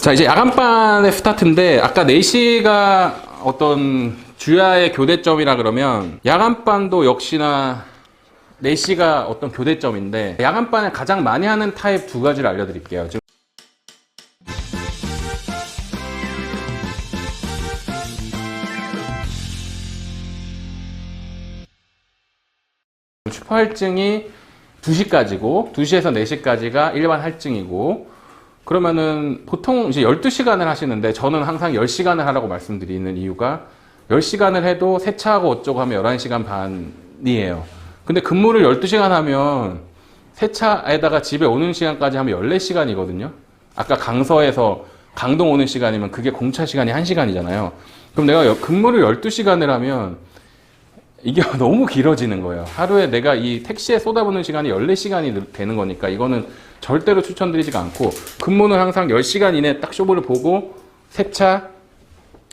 자, 이제 야간반의 스타트인데, 아까 4시가 어떤 주야의 교대점이라 그러면, 야간반도 역시나 4시가 어떤 교대점인데, 야간반에 가장 많이 하는 타입 2가지를 알려드릴게요. 지금 슈퍼 할증이 2시까지고, 2시에서 4시까지가 일반 할증이고, 그러면은 보통 이제 12시간을 하시는데 저는 항상 10시간을 하라고 말씀드리는 이유가 10시간을 해도 세차하고 어쩌고 하면 11시간 반이에요. 근데 근무를 12시간 하면 세차에다가 집에 오는 시간까지 하면 14시간이거든요. 아까 강서에서 강동 오는 시간이면 그게 공차 시간이 1시간이잖아요. 그럼 내가 근무를 12시간을 하면 이게 너무 길어지는 거예요. 하루에 내가 이 택시에 쏟아붓는 시간이 14시간이 되는 거니까 이거는 절대로 추천드리지가 않고, 근무는 항상 10시간 이내에 딱 쇼부를 보고 세차,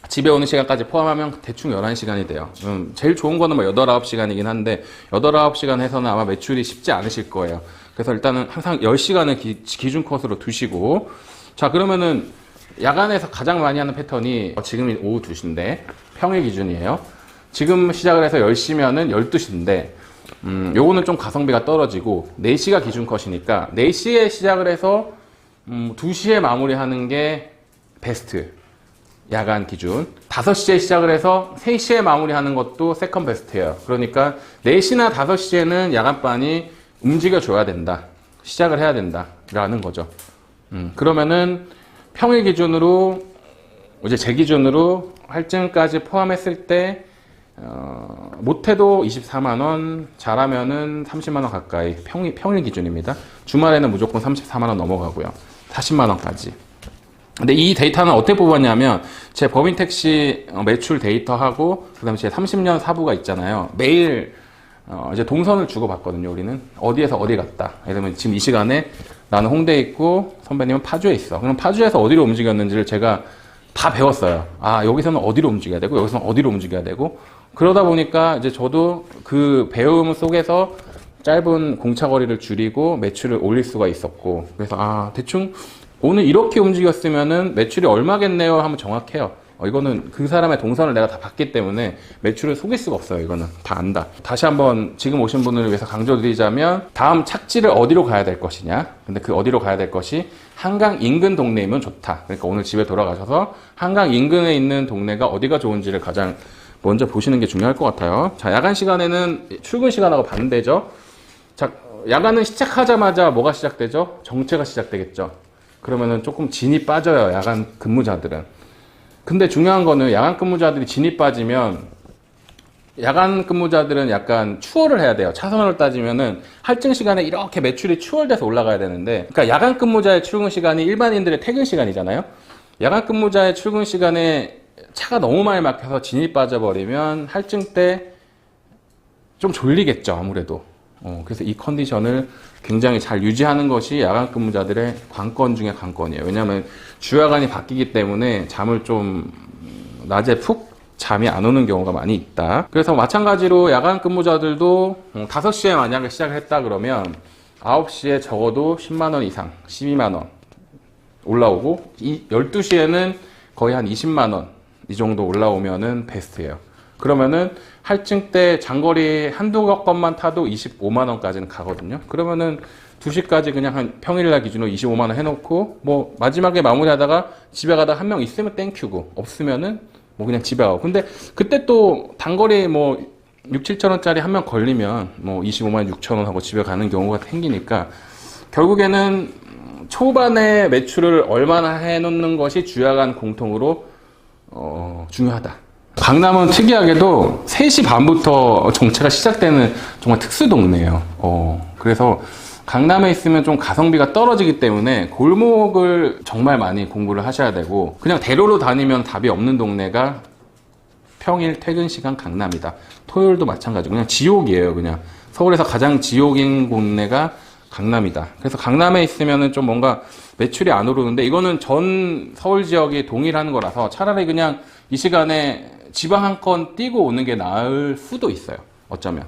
집에 오는 시간까지 포함하면 대충 11시간이 돼요. 제일 좋은 거는 뭐 8, 9시간이긴 한데 8, 9시간 해서는 아마 매출이 쉽지 않으실 거예요. 그래서 일단은 항상 10시간을 기준 컷으로 두시고, 자, 그러면은 야간에서 가장 많이 하는 패턴이 지금이 오후 2시인데 평일 기준이에요. 지금 시작을 해서 10시면은 12시인데, 요거는 좀 가성비가 떨어지고, 4시가 기준 컷이니까, 4시에 시작을 해서, 2시에 마무리하는 게 베스트. 야간 기준. 5시에 시작을 해서 3시에 마무리하는 것도 세컨 베스트예요. 그러니까 4시나 5시에는 야간반이 움직여줘야 된다. 시작을 해야 된다. 라는 거죠. 그러면은 평일 기준으로, 이제 제 기준으로 할증까지 포함했을 때, 못해도 24만원, 잘하면은 30만원 가까이, 평일 기준입니다. 주말에는 무조건 34만원 넘어가고요. 40만원까지. 근데 이 데이터는 어떻게 뽑았냐면, 제 법인택시 매출 데이터하고, 그 다음에 제 30년 사부가 있잖아요. 매일, 이제 동선을 주고받거든요, 우리는. 어디에서 어디 갔다. 예를 들면 지금 이 시간에 나는 홍대에 있고, 선배님은 파주에 있어. 그럼 파주에서 어디로 움직였는지를 제가 다 배웠어요. 아, 여기서는 어디로 움직여야 되고, 여기서는 어디로 움직여야 되고, 그러다 보니까 이제 저도 그 배움 속에서 짧은 공차 거리를 줄이고 매출을 올릴 수가 있었고, 그래서 아, 대충 오늘 이렇게 움직였으면은 매출이 얼마겠네요 하면 정확해요. 이거는 그 사람의 동선을 내가 다 봤기 때문에 매출을 속일 수가 없어요. 이거는 다 안다. 다시 한번 지금 오신 분을 위해서 강조드리자면, 다음 착지를 어디로 가야 될 것이냐. 근데 그 어디로 가야 될 것이 한강 인근 동네이면 좋다. 그러니까 오늘 집에 돌아가셔서 한강 인근에 있는 동네가 어디가 좋은지를 가장 먼저 보시는 게 중요할 것 같아요. 자, 야간 시간에는 출근 시간하고 반대죠. 자, 야간은 시작하자마자 뭐가 시작되죠? 정체가 시작되겠죠. 그러면은 조금 진이 빠져요, 야간 근무자들은. 근데 중요한 거는 야간 근무자들이 진이 빠지면, 야간 근무자들은 약간 추월을 해야 돼요. 차선으로 따지면은 할증 시간에 이렇게 매출이 추월돼서 올라가야 되는데, 그러니까 야간 근무자의 출근 시간이 일반인들의 퇴근 시간이잖아요. 야간 근무자의 출근 시간에 차가 너무 많이 막혀서 진이 빠져버리면 할증 때 좀 졸리겠죠, 아무래도. 그래서 이 컨디션을 굉장히 잘 유지하는 것이 야간 근무자들의 관건 중에 관건이에요. 왜냐하면 주야간이 바뀌기 때문에 잠을 좀 낮에 푹 잠이 안 오는 경우가 많이 있다. 그래서 마찬가지로 야간 근무자들도 5시에 만약에 시작을 했다 그러면 9시에 적어도 10만원 이상, 12만원 올라오고, 12시에는 거의 한 20만원 이 정도 올라오면은 베스트예요. 그러면은 할증 때 장거리 한두 건만 타도 25만원까지는 가거든요. 그러면은 2시까지 그냥 한 평일날 기준으로 25만원 해놓고, 뭐 마지막에 마무리하다가 집에 가다 한 명 있으면 땡큐고, 없으면은 뭐 그냥 집에 가고. 근데 그때 또 단거리 뭐 6, 7천원짜리 한 명 걸리면 뭐 25만 6천원 하고 집에 가는 경우가 생기니까, 결국에는 초반에 매출을 얼마나 해놓는 것이 주야간 공통으로 중요하다. 강남은 특이하게도 3시 반부터 정체가 시작되는 정말 특수 동네예요. 그래서 강남에 있으면 좀 가성비가 떨어지기 때문에 골목을 정말 많이 공부를 하셔야 되고, 그냥 대로로 다니면 답이 없는 동네가 평일 퇴근 시간 강남이다. 토요일도 마찬가지고 그냥 지옥이에요. 그냥 서울에서 가장 지옥인 동네가 강남이다. 그래서 강남에 있으면은 좀 뭔가 매출이 안 오르는데, 이거는 전 서울 지역이 동일한 거라서 차라리 그냥 이 시간에 지방 한 건 뛰고 오는 게 나을 수도 있어요. 어쩌면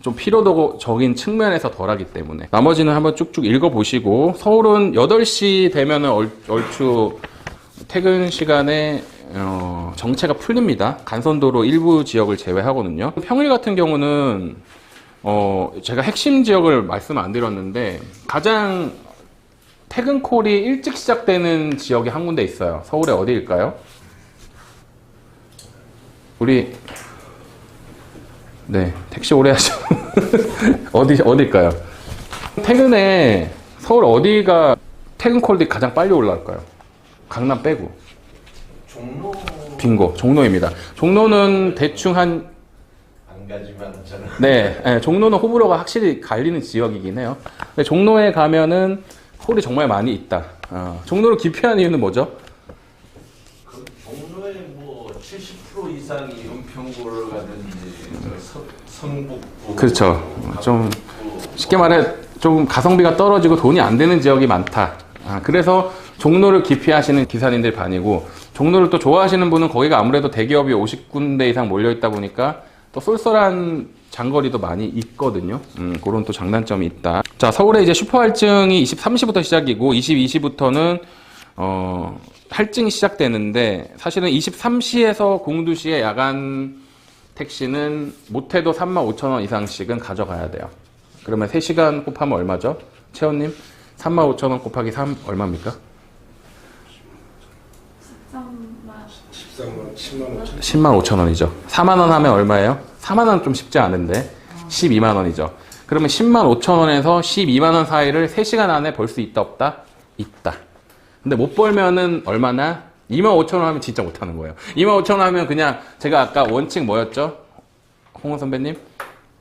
좀 피로도적인 측면에서 덜하기 때문에. 나머지는 한번 쭉쭉 읽어보시고, 서울은 8시 되면은 얼추 퇴근 시간에 정체가 풀립니다. 간선도로 일부 지역을 제외하거든요. 평일 같은 경우는 제가 핵심 지역을 말씀 안 드렸는데 가장 퇴근콜이 일찍 시작되는 지역이 한 군데 있어요. 서울에 어디일까요? 우리 네, 택시 오래 하죠. 어딜까요? 퇴근에 서울 어디가 퇴근콜이 가장 빨리 올라올까요? 강남 빼고. 종로. 빙고, 종로입니다. 종로는 대충 한 안 가지만 저는. 네, 종로는 호불호가 확실히 갈리는 지역이긴 해요. 근데 종로에 가면은 콜이 정말 많이 있다. 종로를 기피하는 이유는 뭐죠? 그 종로에 뭐 70% 이상이 은평구를 가든지 성북구. 그렇죠. 좀 쉽게 말해 좀 가성비가 떨어지고 돈이 안 되는 지역이 많다. 그래서 종로를 기피하시는 기사님들 반이고, 종로를 또 좋아하시는 분은 거기가 아무래도 대기업이 50군데 이상 몰려있다 보니까 또 쏠쏠한 장거리도 많이 있거든요. 그런 또 장단점이 있다. 자, 서울에 이제 슈퍼 할증이 23시부터 시작이고 22시부터는 할증이 시작되는데, 사실은 23시에서 공두시에 야간 택시는 못해도 35,000원 이상씩은 가져가야 돼요. 그러면 3시간 곱하면 얼마죠? 채원님? 35,000원 곱하기 3 얼마입니까? 13만 10만 5천. 10만 5천 원이죠. 4만 원 하면 얼마예요? 4만 원 좀 쉽지 않은데 12만 원이죠. 그러면 10만 5천 원에서 12만 원 사이를 3시간 안에 벌 수 있다 없다? 있다. 근데 못 벌면은 얼마나? 2만 5천 원 하면 진짜 못 하는 거예요. 2만 5천 원 하면 그냥 제가 아까 원칙 뭐였죠? 홍원 선배님?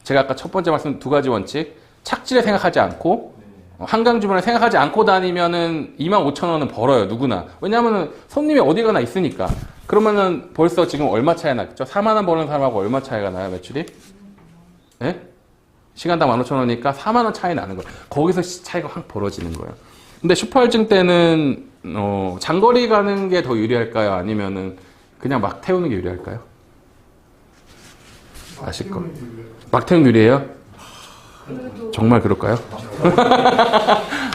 제가 아까 첫 번째 말씀 두 가지 원칙. 착지를 생각하지 않고 한강 주변을 생각하지 않고 다니면은 2만 5천 원은 벌어요, 누구나. 왜냐면은 손님이 어디 가나 있으니까. 그러면은 벌써 지금 얼마 차이 났죠? 4만 원 버는 사람하고 얼마 차이가 나요, 매출이? 예? 시간당 15,000원이니까 4만 원 차이 나는 거예요. 거기서 차이가 확 벌어지는 거예요. 근데 슈퍼할증 때는 장거리 가는 게 더 유리할까요? 아니면은 그냥 막 태우는 게 유리할까요? 아실 거. 막 태우는 게 유리해요? 정말 그럴까요?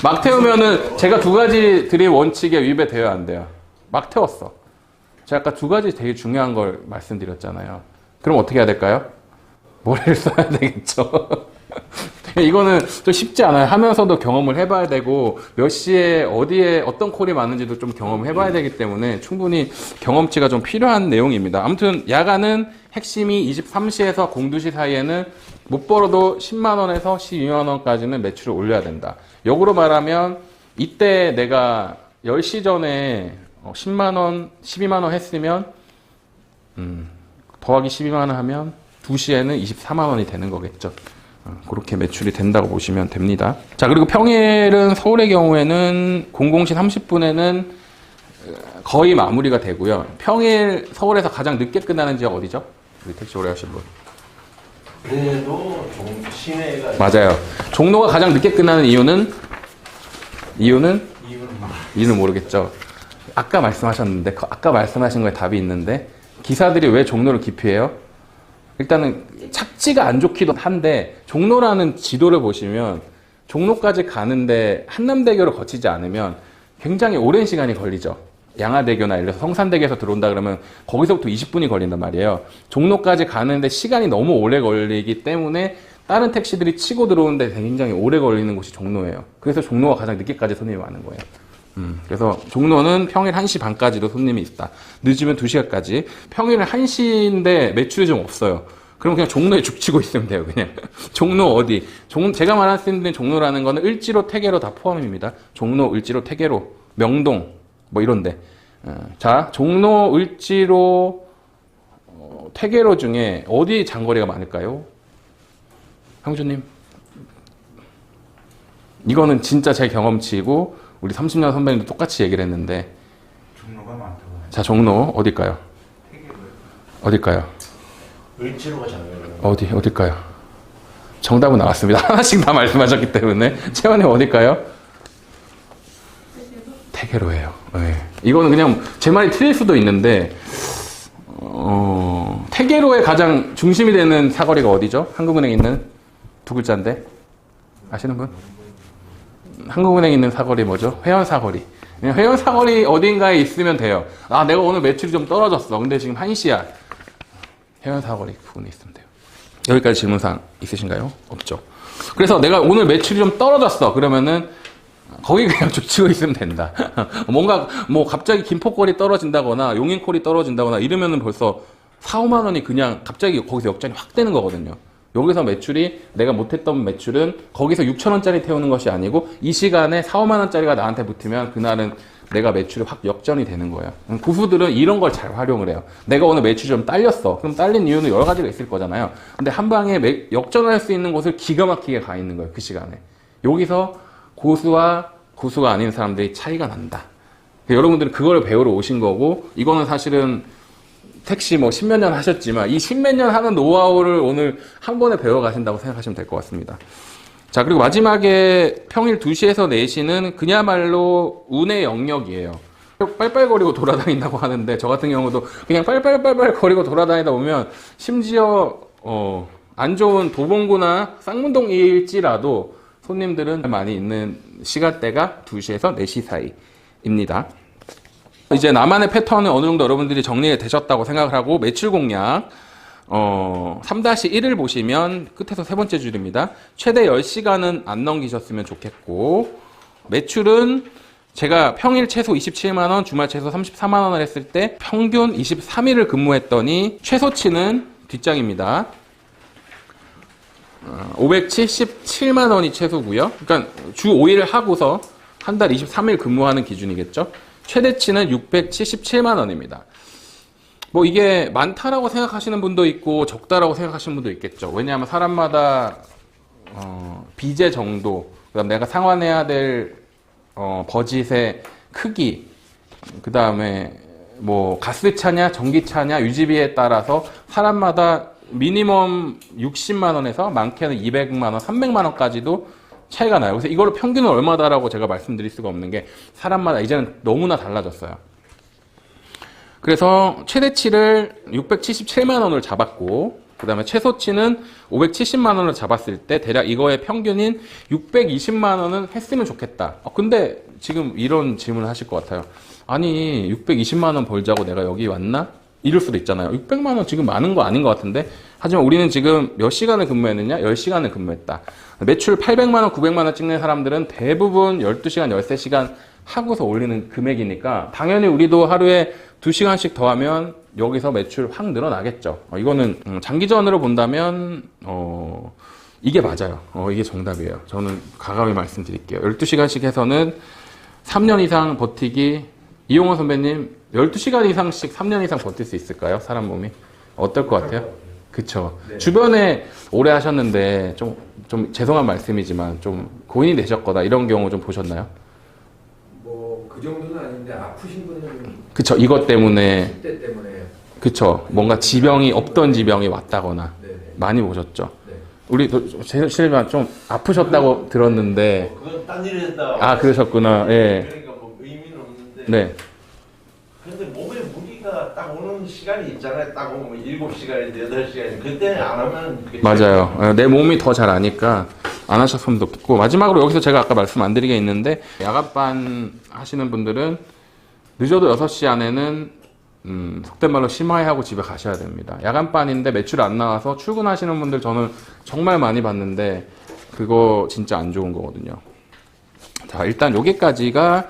막 태우면은 제가 두 가지 드릴 원칙에 위배되어야 안 돼요. 막 태웠어. 제가 아까 두 가지 되게 중요한 걸 말씀드렸잖아요. 그럼 어떻게 해야 될까요? 모래를 써야 되겠죠. 이거는 좀 쉽지 않아요. 하면서도 경험을 해봐야 되고, 몇 시에 어디에 어떤 콜이 많은지도 좀 경험을 해봐야 되기 때문에 충분히 경험치가 좀 필요한 내용입니다. 아무튼 야간은 핵심이 23시에서 02시 사이에는 못 벌어도 10만 원에서 12만 원까지는 매출을 올려야 된다. 역으로 말하면 이때 내가 10시 전에 10만 원, 12만 원 했으면 더하기 12만 원 하면 2시에는 24만 원이 되는 거겠죠. 그렇게 매출이 된다고 보시면 됩니다. 자, 그리고 평일은 서울의 경우에는 00시 30분에는 거의 마무리가 되고요. 평일 서울에서 가장 늦게 끝나는 지역 어디죠? 우리 택시 오래 하신 분. 그래도 시내가. 맞아요. 종로가 가장 늦게 끝나는 이유는 모르겠죠. 아까 말씀하셨는데, 아까 말씀하신 거에 답이 있는데, 기사들이 왜 종로를 기피해요? 일단은 착지가 안 좋기도 한데, 종로라는 지도를 보시면 종로까지 가는데 한남대교를 거치지 않으면 굉장히 오랜 시간이 걸리죠. 양화대교나 예를 들어서 성산대교에서 들어온다 그러면 거기서부터 20분이 걸린단 말이에요. 종로까지 가는데 시간이 너무 오래 걸리기 때문에 다른 택시들이 치고 들어오는데 굉장히 오래 걸리는 곳이 종로예요. 그래서 종로가 가장 늦게까지 손님이 많은 거예요. 그래서 종로는 평일 1시 반까지도 손님이 있다. 늦으면 2시까지. 평일은 1시인데 매출이 좀 없어요. 그럼 그냥 종로에 죽치고 있으면 돼요, 그냥. 종로 어디? 제가 말씀드린 종로라는 거는 을지로, 태계로 다 포함입니다. 종로, 을지로, 태계로, 명동, 뭐 이런데. 자, 종로, 을지로, 태계로 중에 어디 장거리가 많을까요? 형주님. 이거는 진짜 제 경험치이고, 우리 30년 선배님도 똑같이 얘기를 했는데. 종로가 많다고. 자, 종로, 어딜까요? 어딜까요? 을지로가 장거리. 어딜까요? 정답은 나왔습니다. 하나씩 다 말씀하셨기 때문에. 채원님 어딜까요? 태계로예요. 네. 이거는 그냥 제 말이 틀릴 수도 있는데, 태계로의 가장 중심이 되는 사거리가 어디죠? 한국은행에 있는 두 글자인데. 아시는 분? 한국은행에 있는 사거리 뭐죠? 회원 사거리. 그냥 회원 사거리 어딘가에 있으면 돼요. 아, 내가 오늘 매출이 좀 떨어졌어. 근데 지금 1시야. 회원 사거리 부분에 있으면 돼요. 여기까지 질문사항 있으신가요? 없죠. 그래서 내가 오늘 매출이 좀 떨어졌어. 그러면은 거기 그냥 쫓치고 있으면 된다. 뭔가 뭐 갑자기 김포콜이 떨어진다거나 용인콜이 떨어진다거나 이러면은 벌써 4, 5만 원이 그냥 갑자기 거기서 역전이 확 되는 거거든요. 여기서 매출이 내가 못했던 매출은 거기서 6천 원짜리 태우는 것이 아니고 이 시간에 4, 5만 원짜리가 나한테 붙으면 그날은 내가 매출이 확 역전이 되는 거예요. 고수들은 이런 걸 잘 활용을 해요. 내가 오늘 매출이 좀 딸렸어. 그럼 딸린 이유는 여러 가지가 있을 거잖아요. 근데 한 방에 역전할 수 있는 곳을 기가 막히게 가 있는 거예요. 그 시간에. 여기서 고수와 고수가 아닌 사람들이 차이가 난다. 여러분들은 그걸 배우러 오신 거고, 이거는 사실은 택시 뭐 십몇 년 하셨지만 이 십몇 년 하는 노하우를 오늘 한 번에 배워 가신다고 생각하시면 될 것 같습니다. 자, 그리고 마지막에 평일 2시에서 4시는 그야말로 운의 영역이에요. 빨빨거리고 돌아다닌다고 하는데 저 같은 경우도 그냥 빨빨 거리고 돌아다니다 보면 심지어 안 좋은 도봉구나 쌍문동일지라도 손님들은 많이 있는 시간대가 2시에서 4시 사이입니다. 이제 나만의 패턴은 어느 정도 여러분들이 정리가 되셨다고 생각을 하고 매출 공략 3-1을 보시면 끝에서 세 번째 줄입니다. 최대 10시간은 안 넘기셨으면 좋겠고, 매출은 제가 평일 최소 27만원, 주말 최소 34만원을 했을 때 평균 23일을 근무했더니 최소치는 뒷장입니다. 577만원이 최소고요. 그러니까 주 5일 하고서 한 달 23일 근무하는 기준이겠죠. 최대치는 677만원입니다. 뭐 이게 많다라고 생각하시는 분도 있고 적다라고 생각하시는 분도 있겠죠. 왜냐하면 사람마다 비제 정도, 그다음 내가 상환해야 될 버짓의 크기, 그다음에 뭐 가스차냐 전기차냐 유지비에 따라서 사람마다 미니멈 60만 원에서 많게는 200만 원, 300만 원까지도 차이가 나요. 그래서 이걸로 평균은 얼마다라고 제가 말씀드릴 수가 없는 게 사람마다 이제는 너무나 달라졌어요. 그래서 최대치를 677만 원을 잡았고, 그 다음에 최소치는 570만 원을 잡았을 때 대략 이거의 평균인 620만 원은 했으면 좋겠다. 근데 지금 이런 질문을 하실 것 같아요. 아니 620만 원 벌자고 내가 여기 왔나? 이럴 수도 있잖아요. 600만 원 지금 많은 거 아닌 것 같은데. 하지만 우리는 지금 몇 시간을 근무했느냐? 10시간을 근무했다. 매출 800만 원, 900만 원 찍는 사람들은 대부분 12시간, 13시간 하고서 올리는 금액이니까 당연히 우리도 하루에 2시간씩 더하면 여기서 매출 확 늘어나겠죠. 이거는 장기전으로 본다면 이게 맞아요. 이게 정답이에요. 저는 과감히 말씀드릴게요. 12시간씩 해서는 3년 이상 버티기. 이용호 선배님 12시간 이상씩 3년 이상 버틸 수 있을까요? 사람 몸이? 어떨 것 같아요? 그쵸. 네. 주변에 오래 하셨는데 좀 죄송한 말씀이지만 좀 고인이 되셨거나 이런 경우 좀 보셨나요? 그 정도는 아닌데 아프신 분은 그쵸. 이것 때문에 10대 때문에 그쵸. 뭔가 지병이 없던 지병이 왔다거나 네네. 많이 보셨죠. 네. 우리 실례지만 좀 아프셨다고 들었는데. 그건 딴 일을 했다. 아, 그러셨구나. 예. 그러니까 뭐 의미는 없는데. 네. 근데 몸에 무리가 딱 오는 시간이 있잖아요. 딱 오면 7시간인데 8시간인데 그때 안 하면 맞아요. 내 몸이 더 잘 아니까 안 하셨으면 좋겠고, 마지막으로 여기서 제가 아까 말씀 안 드리게 있는데 야간반 하시는 분들은 늦어도 6시 안에는 속된 말로 심화해하고 집에 가셔야 됩니다. 야간반인데 매출 안 나와서 출근하시는 분들 저는 정말 많이 봤는데 그거 진짜 안 좋은 거거든요. 자, 일단 여기까지가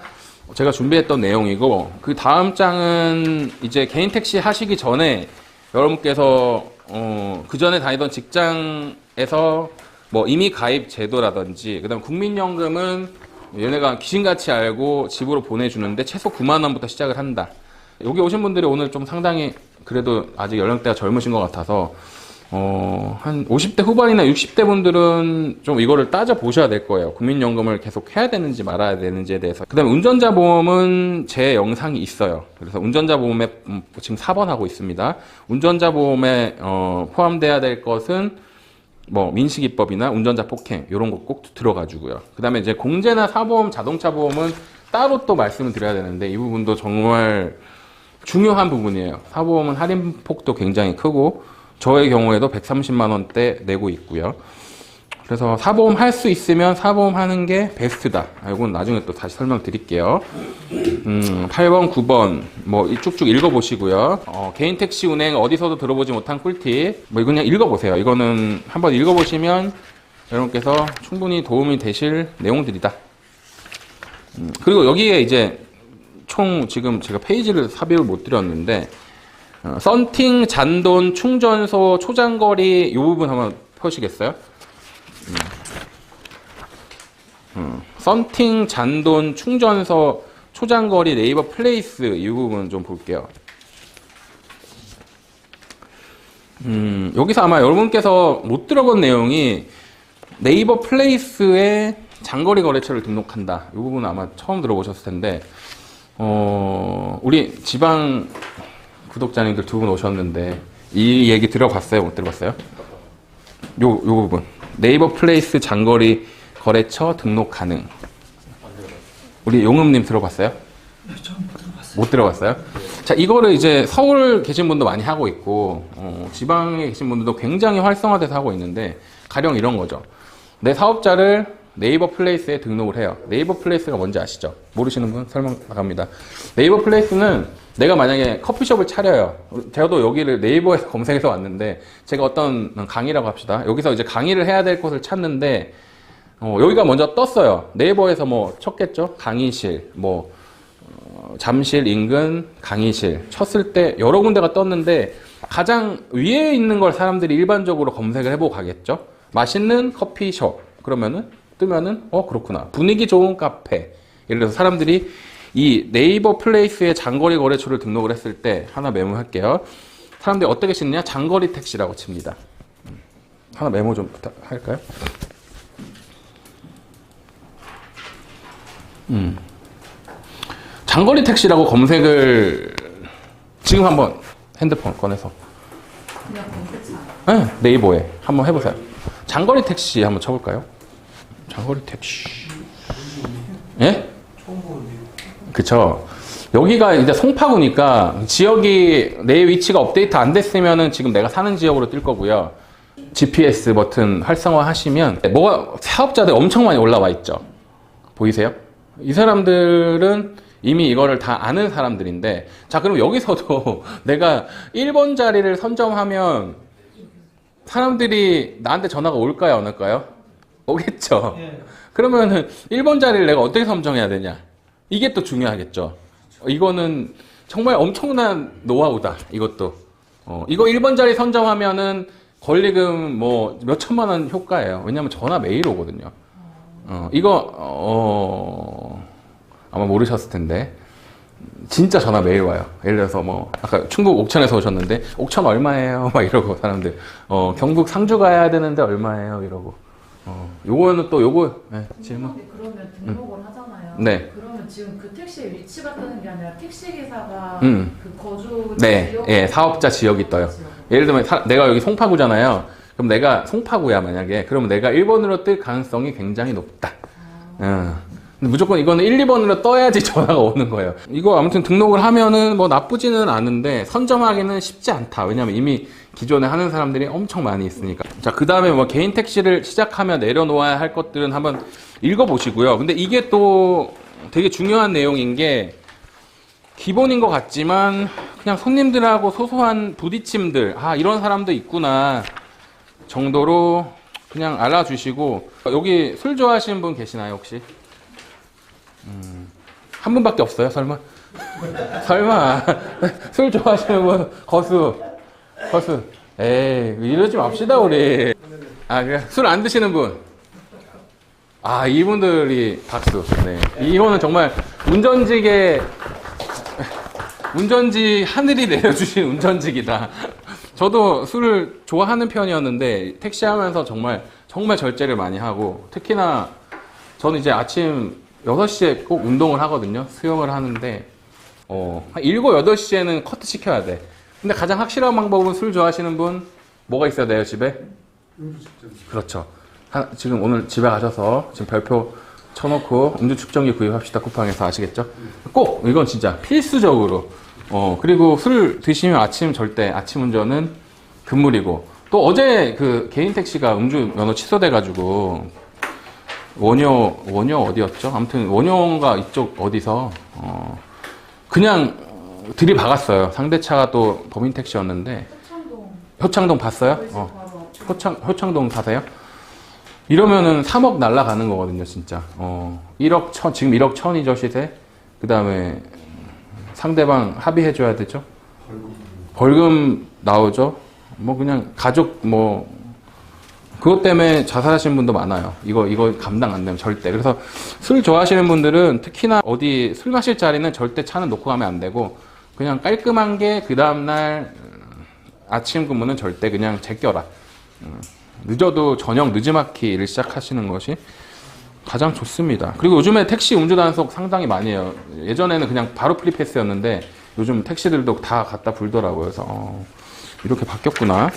제가 준비했던 내용이고, 그 다음 장은 이제 개인 택시 하시기 전에 여러분께서 그 전에 다니던 직장에서 뭐 이미 가입 제도라든지, 그다음 국민연금은 얘네가 귀신같이 알고 집으로 보내주는데 최소 9만 원부터 시작을 한다. 여기 오신 분들이 오늘 좀 상당히 그래도 아직 연령대가 젊으신 것 같아서 한 50대 후반이나 60대 분들은 좀 이거를 따져 보셔야 될 거예요. 국민연금을 계속 해야 되는지 말아야 되는지에 대해서. 그 다음에 운전자 보험은 제 영상이 있어요. 그래서 운전자 보험에 지금 4번 하고 있습니다. 운전자 보험에 포함돼야 될 것은 뭐 민식이법이나 운전자 폭행 이런 거 꼭 들어가지고요. 그 다음에 이제 공제나 사보험, 자동차 보험은 따로 또 말씀을 드려야 되는데 이 부분도 정말 중요한 부분이에요. 사보험은 할인폭도 굉장히 크고 저의 경우에도 130만 원대 내고 있고요. 그래서 사보험 할 수 있으면 사보험 하는 게 베스트다. 이건 나중에 또 다시 설명드릴게요. 8번, 9번 뭐 쭉쭉 읽어보시고요. 개인 택시 운행 어디서도 들어보지 못한 꿀팁. 뭐 이거 그냥 읽어보세요. 이거는 한번 읽어보시면 여러분께서 충분히 도움이 되실 내용들이다. 그리고 여기에 이제 총 지금 제가 페이지를 삽입을 못 드렸는데 썬팅, 잔돈, 충전소, 초장거리 이 부분 한번 펴시겠어요? 썬팅, 잔돈, 충전소, 초장거리, 네이버 플레이스 이 부분 좀 볼게요. 여기서 아마 여러분께서 못 들어본 내용이 네이버 플레이스에 장거리 거래처를 등록한다. 이 부분은 아마 처음 들어보셨을 텐데 우리 지방 구독자님들 두 분 오셨는데 이 얘기 들어봤어요? 못 들어봤어요? 요 부분 네이버 플레이스 장거리 거래처 등록 가능. 우리 용음님 들어봤어요? 네, 좀 들어봤어요. 못 들어봤어요? 자, 이거를 이제 서울 계신 분도 많이 하고 있고 지방에 계신 분들도 굉장히 활성화돼서 하고 있는데 가령 이런 거죠. 내 사업자를 네이버 플레이스에 등록을 해요. 네이버 플레이스가 뭔지 아시죠? 모르시는 분 설명 나갑니다. 네이버 플레이스는 내가 만약에 커피숍을 차려요. 저도 여기를 네이버에서 검색해서 왔는데 제가 어떤 강의라고 합시다. 여기서 이제 강의를 해야 될 곳을 찾는데 여기가 먼저 떴어요. 네이버에서 뭐 쳤겠죠? 강의실, 뭐 잠실 인근 강의실 쳤을 때 여러 군데가 떴는데 가장 위에 있는 걸 사람들이 일반적으로 검색을 해보고 가겠죠? 맛있는 커피숍 그러면은 뜨면은 그렇구나. 분위기 좋은 카페. 예를 들어서 사람들이 이 네이버 플레이스에 장거리 거래처를 등록을 했을 때 하나 메모할게요. 사람들이 어떻게 씻느냐? 장거리 택시라고 칩니다. 하나 메모 좀 할까요? 장거리 택시라고 검색을 지금 한번 핸드폰 꺼내서 그냥 검색창. 네, 네이버에 한번 해보세요. 장거리 택시 한번 쳐볼까요? 장거리 택시. 예? 그쵸. 여기가 이제 송파구니까 지역이 내 위치가 업데이트 안 됐으면은 지금 내가 사는 지역으로 뜰 거고요. GPS 버튼 활성화 하시면 뭐가 사업자들 엄청 많이 올라와 있죠. 보이세요? 이 사람들은 이미 이거를 다 아는 사람들인데 자 그럼 여기서도 내가 1번 자리를 선점하면 사람들이 나한테 전화가 올까요 안 올까요? 오겠죠. 그러면은 1번 자리를 내가 어떻게 선정해야 되냐 이게 또 중요하겠죠. 이거는 정말 엄청난 노하우다. 이것도 이거 1번 자리 선정하면은 권리금 뭐 몇 천만 원 효과예요. 왜냐면 전화 매일 오거든요. 이거 아마 모르셨을 텐데 진짜 전화 매일 와요. 예를 들어서 뭐 아까 충북 옥천에서 오셨는데 옥천 얼마예요? 막 이러고 사람들 경북 상주 가야 되는데 얼마예요? 이러고 요거는 또 요거 네, 질문. 그러면 등록을 하잖아요. 네. 그러면 지금 그 택시의 위치가 뜨는 게 아니라 택시 기사가 음. 그 거주 네, 지역 예, 사업자 지역이 떠요. 예를 들면 내가 여기 송파구잖아요. 그럼 내가 송파구야 만약에 그러면 내가 1번으로 뜰 가능성이 굉장히 높다. 근데 무조건 이거는 1, 2번으로 떠야지 전화가 오는 거예요. 이거 아무튼 등록을 하면은 뭐 나쁘지는 않은데 선점하기는 쉽지 않다. 왜냐면 이미 기존에 하는 사람들이 엄청 많이 있으니까. 자, 그 다음에 뭐 개인 택시를 시작하며 내려놓아야 할 것들은 한번 읽어보시고요. 근데 이게 또 되게 중요한 내용인 게 기본인 것 같지만 그냥 손님들하고 소소한 부딪힘들, 이런 사람도 있구나 정도로 그냥 알아주시고. 여기 술 좋아하시는 분 계시나요 혹시? 한 분밖에 없어요 설마? 설마 술 좋아하시는 분 거수 에이 이러지 맙시다 우리. 그래 술 안 드시는 분 이분들이 박수. 네, 이거는 정말 운전지 하늘이 내려주신 운전직이다. 저도 술을 좋아하는 편이었는데 택시 하면서 정말 절제를 많이 하고 특히나 저는 이제 아침 6시에 꼭 운동을 하거든요. 수영을 하는데 한 7, 8시에는 커트 시켜야 돼. 근데 가장 확실한 방법은 술 좋아하시는 분 뭐가 있어야 돼요 집에? 그렇죠. 지금 오늘 집에 가셔서 지금 별표 쳐놓고 음주 측정기 구입합시다. 쿠팡에서 아시겠죠? 꼭 이건 진짜 필수적으로. 그리고 술 드시면 절대 아침 운전은 금물이고 또 어제 그 개인 택시가 음주 면허 취소돼가지고 원효 어디였죠? 아무튼 원효가 이쪽 어디서 그냥 들이박았어요. 상대 차가 또 범인 택시였는데 효창동 봤어요? 효창동 사세요? 이러면은 3억 날라가는 거거든요, 진짜. 1억 천, 지금 1억 천이죠, 시세. 그 다음에 상대방 합의해줘야 되죠. 벌금 나오죠. 뭐 그냥 가족 뭐 그것 때문에 자살하시는 분도 많아요. 이거 감당 안 되면 절대. 그래서 술 좋아하시는 분들은 특히나 어디 술 마실 자리는 절대 차는 놓고 가면 안 되고 그냥 깔끔한 게 그 다음날 아침 근무는 절대 그냥 제껴라. 늦어도 저녁 늦지막히 일을 시작하시는 것이 가장 좋습니다. 그리고 요즘에 택시 음주 단속 상당히 많이 해요. 예전에는 그냥 바로 프리패스였는데 요즘 택시들도 다 갖다 불더라고요. 그래서 이렇게 바뀌었구나.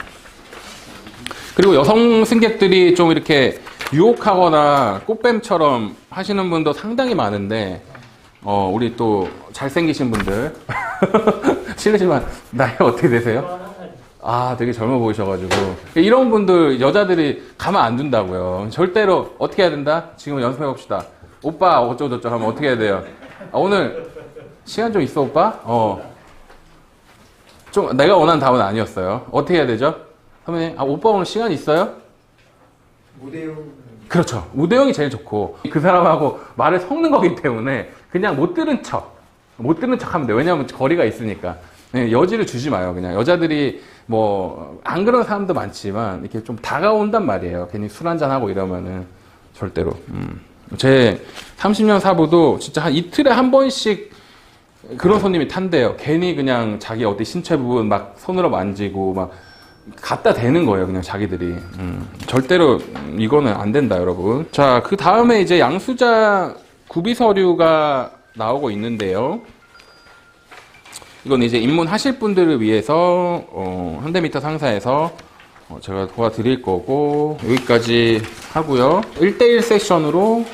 그리고 여성 승객들이 좀 이렇게 유혹하거나 꽃뱀처럼 하시는 분도 상당히 많은데 우리 또 잘생기신 분들 실례지만 나이 어떻게 되세요? 아, 되게 젊어 보이셔가지고 이런 분들 여자들이 가만 안 둔다고요. 절대로 어떻게 해야 된다? 지금 연습해 봅시다. 오빠 어쩌고저쩌고 하면 어떻게 해야 돼요? 오늘 시간 좀 있어 오빠? 좀 내가 원하는 답은 아니었어요. 어떻게 해야 되죠? 선배님, 오빠 오늘 시간 있어요? 무대용. 그렇죠. 우대형이 제일 좋고 그 사람하고 말을 섞는 거기 때문에 그냥 못 들은 척 하면 돼요. 왜냐하면 거리가 있으니까. 네, 여지를 주지 마요. 그냥 여자들이 뭐 안 그런 사람도 많지만 이렇게 좀 다가온단 말이에요. 괜히 술 한잔 하고 이러면은 절대로. 제 30년 사부도 진짜 한 이틀에 한 번씩 그런 손님이 탄대요. 괜히 그냥 자기 어디 신체 부분 막 손으로 만지고 막 갖다 대는 거예요. 그냥 자기들이. 절대로 이거는 안 된다, 여러분. 자, 그 다음에 이제 양수자 구비 서류가 나오고 있는데요. 이건 이제 입문하실 분들을 위해서 현대미터 상사에서 제가 도와드릴 거고 여기까지 하고요. 1대1 세션으로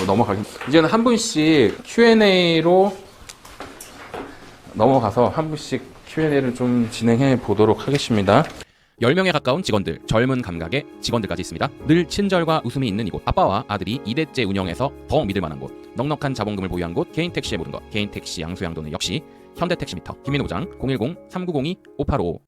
넘어가겠습니다. 이제는 한 분씩 Q&A로 넘어가서 한 분씩 Q&A를 좀 진행해 보도록 하겠습니다. 10명에 가까운 직원들, 젊은 감각의 직원들까지 있습니다. 늘 친절과 웃음이 있는 이곳. 아빠와 아들이 2대째 운영해서 더 믿을 만한 곳. 넉넉한 자본금을 보유한 곳. 개인 택시의 모든 것. 개인 택시 양수양도는 역시 현대택시미터. 김민호 부장 010-3902-5855.